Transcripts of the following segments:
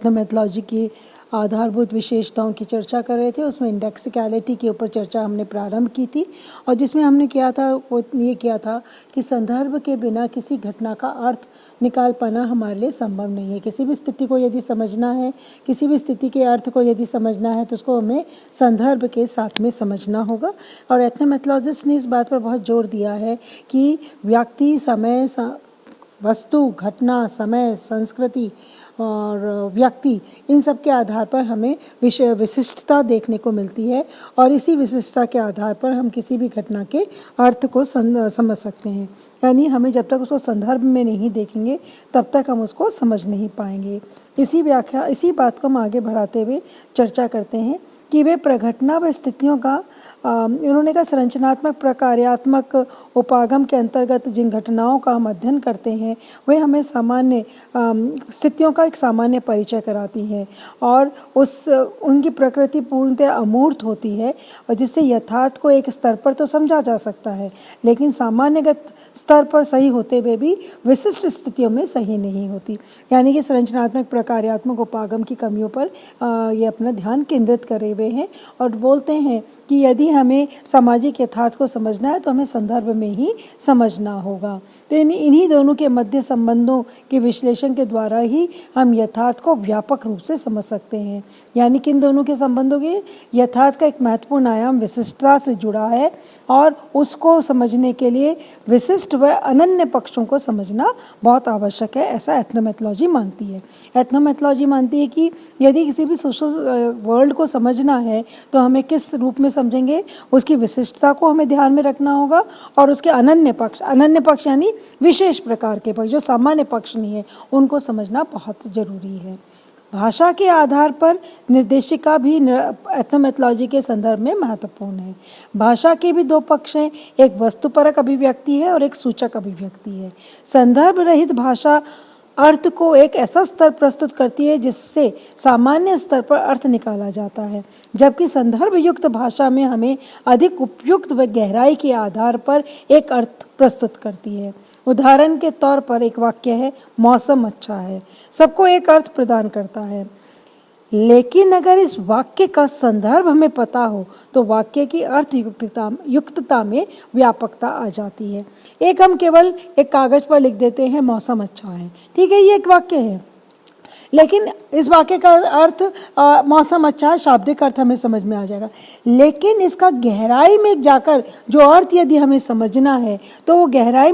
एथनोमेथोलॉजी की आधारभूत विशेषताओं की चर्चा कर रहे थे। उसमें इंडेक्सिकलिटी के ऊपर चर्चा हमने प्रारंभ की थी और जिसमें हमने किया था वो ये किया था कि संदर्भ के बिना किसी घटना का अर्थ निकाल पाना हमारे लिए संभव नहीं है। किसी भी स्थिति को यदि समझना है, किसी भी स्थिति के अर्थ को यदि समझना है तो उसको हमें संदर्भ के साथ में समझना होगा। और एथनोमेथोलॉजिस्ट ने इस बात पर बहुत जोर दिया है कि व्यक्ति, समय, वस्तु, घटना, समय, संस्कृति और व्यक्ति, इन सब के आधार पर हमें विशिष्टता देखने को मिलती है और इसी विशिष्टता के आधार पर हम किसी भी घटना के अर्थ को समझ सकते हैं। यानी हमें जब तक उसको संदर्भ में नहीं देखेंगे तब तक हम उसको समझ नहीं पाएंगे। इसी बात को हम आगे बढ़ाते हुए चर्चा करते हैं कि वे प्रघटना व स्थितियों का इन्होंने कहा संरचनात्मक प्रकार्यात्मक उपागम के अंतर्गत जिन घटनाओं का हम अध्ययन करते हैं वे हमें सामान्य स्थितियों का एक सामान्य परिचय कराती हैं और उनकी प्रकृति पूर्णतः अमूर्त होती है और जिससे यथार्थ को एक स्तर पर तो समझा जा सकता है लेकिन सामान्यगत स्तर पर सही होते हुए भी विशिष्ट स्थितियों में सही नहीं होती। यानी कि संरचनात्मक प्रकार्यात्मक उपागम की कमियों पर ये अपना ध्यान केंद्रित करे हुए हैं और बोलते हैं कि यदि हमें सामाजिक यथार्थ को समझना है तो हमें संदर्भ में ही समझना होगा। तो इन्हीं दोनों के मध्य संबंधों के विश्लेषण के द्वारा ही हम यथार्थ को व्यापक रूप से समझ सकते हैं। यानी कि इन दोनों के संबंधों के यथार्थ का एक महत्वपूर्ण आयाम विशिष्टता से जुड़ा है और उसको समझने के लिए विशिष्ट व अनन्य पक्षों को समझना बहुत आवश्यक है, ऐसा एथनोमेथोलॉजी मानती है। एथनोमेथोलॉजी मानती है कि यदि किसी भी सोशल वर्ल्ड को समझना है तो हमें किस रूप में समझेंगे, उसकी विशिष्टता को हमें ध्यान में रखना होगा और उसके अनन्य पक्ष यानी विशेष प्रकार के पक्ष जो सामान्य पक्ष नहीं है उनको समझना बहुत जरूरी है। भाषा के आधार पर निर्देशिका भी एथनोमेथोलॉजी के संदर्भ में महत्वपूर्ण है। भाषा के भी दो पक्ष हैं, एक वस्तुपरक अभिव्यक्ति है और एक सूचक अभिव्यक्ति है। संदर्भ रहित भाषा अर्थ को एक ऐसा स्तर प्रस्तुत करती है जिससे सामान्य स्तर पर अर्थ निकाला जाता है, जबकि संदर्भ युक्त भाषा में हमें अधिक उपयुक्त व गहराई के आधार पर एक अर्थ प्रस्तुत करती है। उदाहरण के तौर पर एक वाक्य है, मौसम अच्छा है, सबको एक अर्थ प्रदान करता है, लेकिन अगर इस वाक्य का संदर्भ हमें पता हो तो वाक्य की अर्थ युक्तता में व्यापकता आ जाती है। हम केवल एक कागज पर लिख देते हैं मौसम अच्छा है, ठीक है, ये एक वाक्य है, लेकिन इस वाक्य का अर्थ मौसम अच्छा है, शाब्दिक अर्थ हमें समझ में आ जाएगा, लेकिन इसका गहराई में जाकर जो अर्थ यदि हमें समझना है तो वो गहराई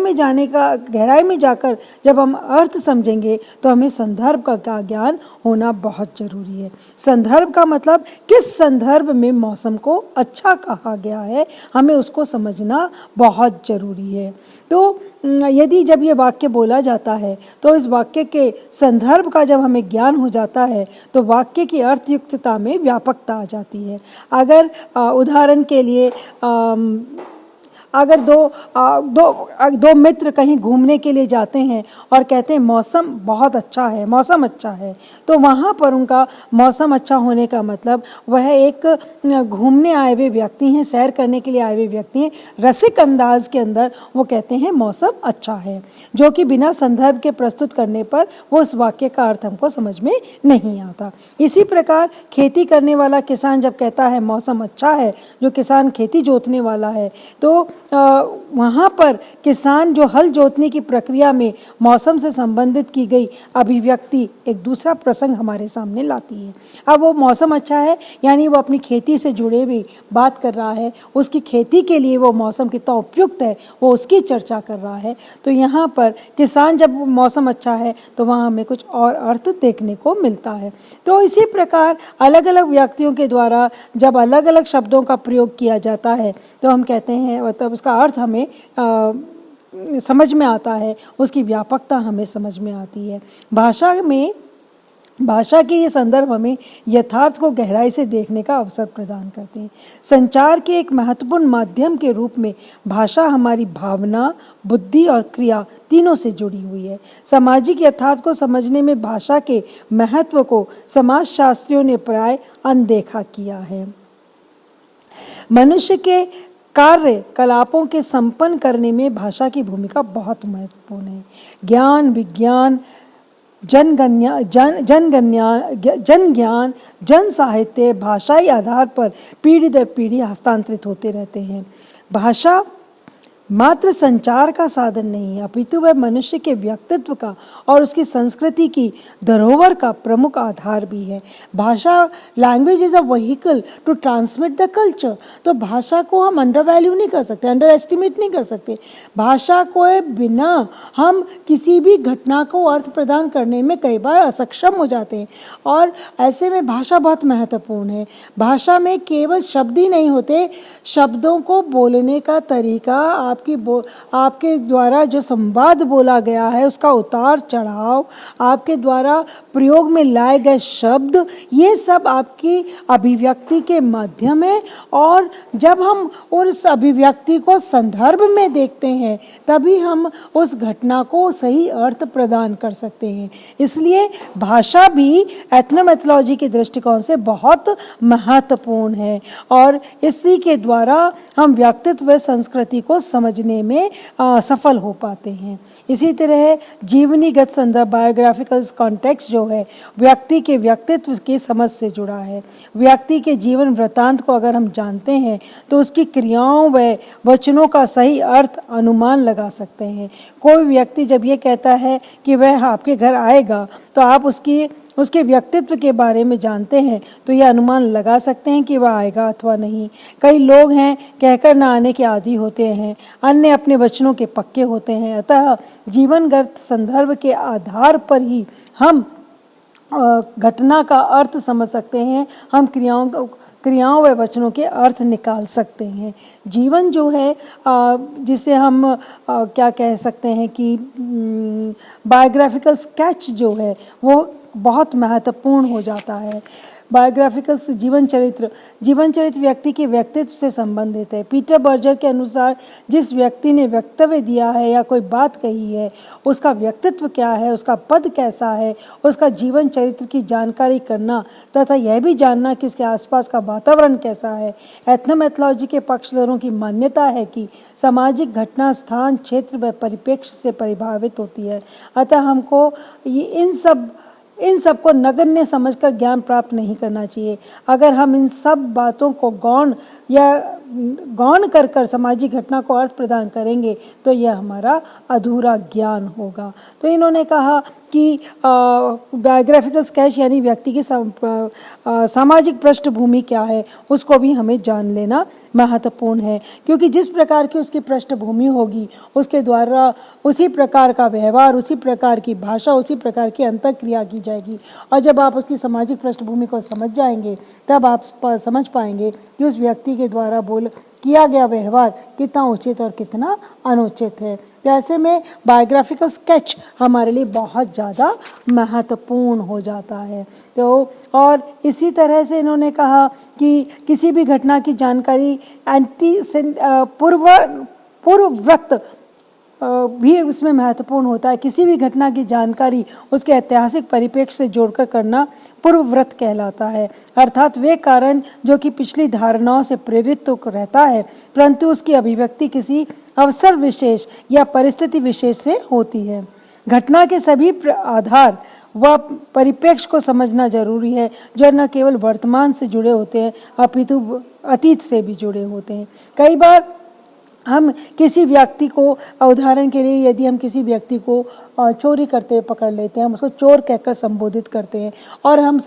में जाकर जब हम अर्थ समझेंगे तो हमें संदर्भ का ज्ञान होना बहुत जरूरी है। संदर्भ का मतलब किस संदर्भ में मौसम को अच्छा कहा गया है, हमें उसको समझना बहुत जरूरी है। तो यदि जब ये वाक्य बोला जाता है तो इस वाक्य के संदर्भ का जब हमें ज्ञान हो जाता है तो वाक्य की अर्थयुक्तता में व्यापकता आ जाती है। अगर उदाहरण के लिए अगर दो मित्र कहीं घूमने के लिए जाते हैं और कहते हैं मौसम बहुत अच्छा है, मौसम अच्छा है, तो वहाँ पर उनका मौसम अच्छा होने का मतलब वह एक घूमने आए हुए व्यक्ति हैं, सैर करने के लिए आए हुए व्यक्ति हैं, रसिक अंदाज के अंदर वो कहते हैं मौसम अच्छा है, जो कि बिना संदर्भ के प्रस्तुत करने पर वो उस वाक्य का अर्थ हमको समझ में नहीं आता। इसी प्रकार खेती करने वाला किसान जब कहता है मौसम अच्छा है, जो किसान खेती जोतने वाला है, तो वहाँ पर किसान जो हल जोतने की प्रक्रिया में मौसम से संबंधित की गई अभिव्यक्ति एक दूसरा प्रसंग हमारे सामने लाती है। अब वो मौसम अच्छा है यानी वो अपनी खेती से जुड़े हुए बात कर रहा है, उसकी खेती के लिए वो मौसम कितना उपयुक्त है वो उसकी चर्चा कर रहा है। तो यहाँ पर किसान जब मौसम अच्छा है तो वहाँ हमें कुछ और अर्थ देखने को मिलता है। तो इसी प्रकार अलग अलग व्यक्तियों के द्वारा जब अलग अलग शब्दों का प्रयोग किया जाता है तो हम कहते हैं मतलब उसका अर्थ हमें समझ में आता है, उसकी व्यापकता हमें समझ में आती है। भाषा के ये संदर्भ हमें यथार्थ को गहराई से देखने का अवसर प्रदान करते हैं। संचार के एक महत्वपूर्ण माध्यम के रूप में भाषा हमारी भावना, बुद्धि और क्रिया तीनों से जुड़ी हुई है। सामाजिक यथार्थ को समझने में भाषा के महत्व को समाजशास्त्रियों ने प्राय अनदेखा किया है। मनुष्य के कार्य कलापों के संपन्न करने में भाषा की भूमिका बहुत महत्वपूर्ण है। ज्ञान, विज्ञान, जनगणना जन ज्ञान जन साहित्य भाषाई आधार पर पीढ़ी दर पीढ़ी हस्तांतरित होते रहते हैं। भाषा मात्र संचार का साधन नहीं है, अपितु वह मनुष्य के व्यक्तित्व का और उसकी संस्कृति की धरोहर का प्रमुख आधार भी है। भाषा, language is a vehicle to transmit the culture. तो भाषा को हम अंडर वैल्यू नहीं कर सकते, अंडर एस्टिमेट नहीं कर सकते। भाषा को बिना हम किसी भी घटना को अर्थ प्रदान करने में कई बार असक्षम हो जाते हैं, और ऐसे में भाषा बहुत महत्वपूर्ण है। भाषा में केवल शब्द ही नहीं होते, शब्दों को बोलने का तरीका, आपके द्वारा जो संवाद बोला गया है उसका उतार चढ़ाव, आपके द्वारा प्रयोग में लाए गए शब्द, ये सब आपकी अभिव्यक्ति के माध्यम है। और जब हम उस अभिव्यक्ति को संदर्भ में देखते हैं तभी हम उस घटना को सही अर्थ प्रदान कर सकते हैं। इसलिए भाषा भी एथनोमेथोलॉजी के दृष्टिकोण से बहुत महत्वपूर्ण है, और इसी के द्वारा हम व्यक्तित्व व संस्कृति को समझने में सफल हो पाते हैं। इसी तरह जीवनीगत संदर्भ, बायोग्राफिकल कॉन्टेक्स्ट जो है व्यक्ति के व्यक्तित्व की समझ से जुड़ा है। व्यक्ति के जीवन वृत्तांत को अगर हम जानते हैं तो उसकी क्रियाओं व वचनों का सही अर्थ अनुमान लगा सकते हैं। कोई व्यक्ति जब ये कहता है कि वह आपके घर आएगा तो आप उसके व्यक्तित्व के बारे में जानते हैं तो यह अनुमान लगा सकते हैं कि वह आएगा अथवा नहीं। कई लोग हैं कहकर न आने के आदी होते हैं, अन्य अपने वचनों के पक्के होते हैं। अतः जीवनगत संदर्भ के आधार पर ही हम घटना का अर्थ समझ सकते हैं, हम क्रियाओं व वचनों के अर्थ निकाल सकते हैं। जीवन जो है जिसे हम क्या कह सकते हैं कि बायोग्राफिकल स्केच जो है वो बहुत महत्वपूर्ण हो जाता है। बायोग्राफिकल जीवन चरित्र व्यक्ति के व्यक्तित्व से संबंधित है। पीटर बर्जर के अनुसार जिस व्यक्ति ने वक्तव्य दिया है या कोई बात कही है उसका व्यक्तित्व क्या है, उसका पद कैसा है, उसका जीवन चरित्र की जानकारी करना तथा यह भी जानना कि उसके आसपास का वातावरण कैसा है। एथनोमेथोलॉजी के पक्षधरों की मान्यता है कि सामाजिक घटना स्थान, क्षेत्र व परिप्रेक्ष्य से प्रभावित होती है। अतः हमको इन सब को नगण्य समझकर ज्ञान प्राप्त नहीं करना चाहिए। अगर हम इन सब बातों को गौण कर सामाजिक घटना को अर्थ प्रदान करेंगे तो यह हमारा अधूरा ज्ञान होगा। तो इन्होंने कहा कि बायोग्राफिकल स्केच यानी व्यक्ति की सामाजिक पृष्ठभूमि क्या है उसको भी हमें जान लेना महत्वपूर्ण है, क्योंकि जिस प्रकार की उसकी पृष्ठभूमि होगी उसके द्वारा उसी प्रकार का व्यवहार, उसी प्रकार की भाषा, उसी प्रकार की अंतःक्रिया की जाएगी। और जब आप उसकी सामाजिक पृष्ठभूमि को समझ जाएंगे तब आप समझ पाएंगे कि उस व्यक्ति के द्वारा किया गया व्यवहार कितना उचित और कितना अनुचित है। तो ऐसे में बायोग्राफिकल स्केच हमारे लिए बहुत ज़्यादा महत्वपूर्ण हो जाता है। तो और इसी तरह से इन्होंने कहा कि किसी भी घटना की जानकारी पूर्वव्रत भी उसमें महत्वपूर्ण होता है। किसी भी घटना की जानकारी उसके ऐतिहासिक परिप्रेक्ष्य से जोड़कर करना पूर्वव्रत कहलाता है, अर्थात वे कारण जो कि पिछली धारणाओं से प्रेरित तो रहता है परंतु उसकी अभिव्यक्ति किसी अवसर विशेष या परिस्थिति विशेष से होती है। घटना के सभी आधार व परिप्रेक्ष्य को समझना जरूरी है जो न केवल वर्तमान से जुड़े होते हैं अपितु अतीत से भी जुड़े होते हैं। कई बार हम किसी व्यक्ति को, उदाहरण के लिए यदि हम किसी व्यक्ति को चोरी करते हुए पकड़ लेते हैं, हम उसको चोर कहकर संबोधित करते हैं और हम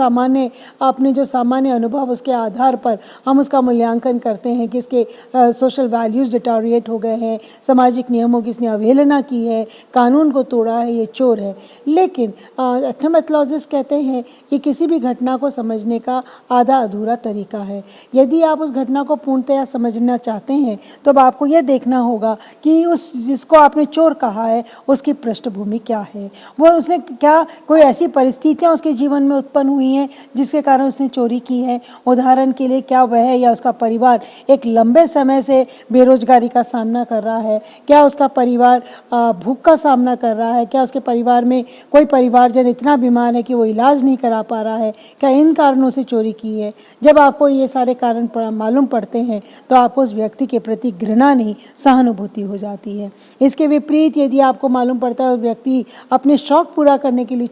अपने जो सामान्य अनुभव उसके आधार पर हम उसका मूल्यांकन करते हैं कि इसके सोशल वैल्यूज़ डिटोरिएट हो गए हैं, सामाजिक नियमों की इसने अवहेलना की है, कानून को तोड़ा है, ये चोर है। लेकिन एथनोमेथोलॉजिस्ट कहते हैं कि किसी भी घटना को समझने का आधा अधूरा तरीका है। यदि आप उस घटना को पूर्णतया समझना चाहते हैं तो अब आपको यह देखना होगा कि जिसको आपने चोर कहा है उसकी पृष्ठभूमि क्या है, वो उसने क्या कोई ऐसी परिस्थितियां उसके जीवन में उत्पन्न हुई हैं जिसके कारण उसने चोरी की है। उदाहरण के लिए क्या वह या उसका परिवार एक लंबे समय से बेरोजगारी का सामना कर रहा है, क्या उसका परिवार भूख का सामना कर रहा है, क्या उसके परिवार में कोई परिवारजन इतना बीमार है कि वो इलाज नहीं करा पा रहा है, क्या इन कारणों से चोरी की है। जब आपको ये सारे कारण मालूम पड़ते हैं तो आपको उस व्यक्ति के प्रति घृणा नहीं सहानुभूति हो जाती है। इसके विपरीत यदि आपको मालूम पड़ता है व्यक्ति अपने शौक पूरा करने के लिए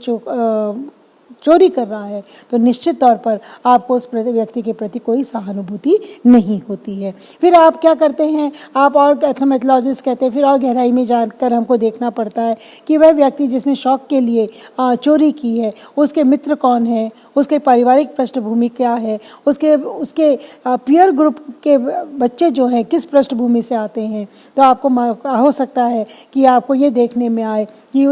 चोरी कर रहा है, तो निश्चित तौर पर आपको उस व्यक्ति के प्रति कोई सहानुभूति नहीं होती है। फिर आप क्या करते हैं, आप और एथनोमेथोलॉजिस्ट कहते हैं, फिर और गहराई में जानकर हमको देखना पड़ता है कि वह व्यक्ति जिसने शौक के लिए चोरी की है, उसके मित्र कौन है, उसके पारिवारिक पृष्ठभूमि क्या है, उसके पीयर ग्रुप के बच्चे जो हैं किस पृष्ठभूमि से आते हैं। तो आपको हो सकता है कि आपको ये देखने में आए कि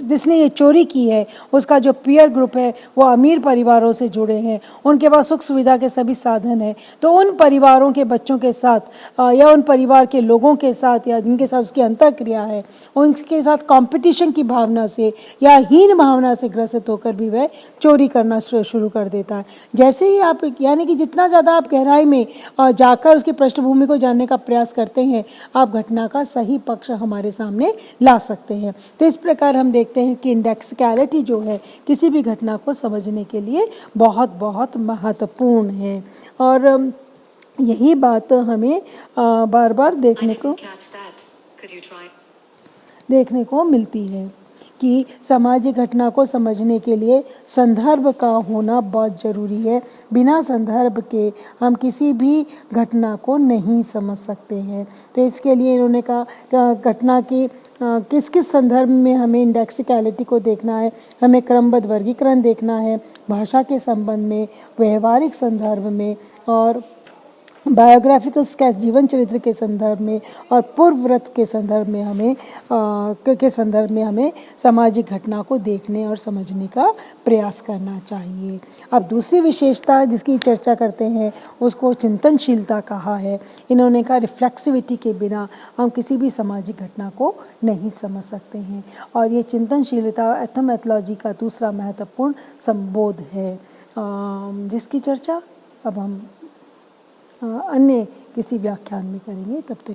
जिसने ये चोरी की है उसका जो पीयर ग्रुप है वो अमीर परिवारों से जुड़े हैं, उनके पास सुख सुविधा के सभी साधन हैं। तो उन परिवारों के बच्चों के साथ या उन परिवार के लोगों के साथ या जिनके साथ उसकी अंतःक्रिया है, उनके साथ कंपटीशन की भावना से या हीन भावना से ग्रसित होकर भी वह चोरी करना शुरू कर देता है। जैसे ही आप यानी कि जितना ज़्यादा आप गहराई में जाकर उसकी पृष्ठभूमि को जानने का प्रयास करते हैं, आप घटना का सही पक्ष हमारे सामने ला सकते हैं। तो इस प्रकार हम देखते हैं कि इंडेक्सिकलिटी जो है किसी भी घटना को समझने के लिए बहुत बहुत महत्वपूर्ण है। और यही बात हमें बार बार देखने को मिलती है कि सामाजिक घटना को समझने के लिए संदर्भ का होना बहुत ज़रूरी है। बिना संदर्भ के हम किसी भी घटना को नहीं समझ सकते हैं। तो इसके लिए इन्होंने कहा घटना की किस किस संदर्भ में हमें इंडेक्सिकलिटी को देखना है, हमें क्रमबद्ध वर्गीकरण देखना है, भाषा के संबंध में, व्यवहारिक संदर्भ में और बायोग्राफिकल स्केच जीवन चरित्र के संदर्भ में और पूर्वव्रत के संदर्भ में हमें सामाजिक घटना को देखने और समझने का प्रयास करना चाहिए। अब दूसरी विशेषता जिसकी चर्चा करते हैं उसको चिंतनशीलता कहा है। इन्होंने कहा रिफ्लेक्सिविटी के बिना हम किसी भी सामाजिक घटना को नहीं समझ सकते हैं। और ये चिंतनशीलता एथनोमेथोलॉजी का दूसरा महत्वपूर्ण संबोध है, जिसकी चर्चा अब हम अन्य किसी व्याख्यान में करेंगे। तब तक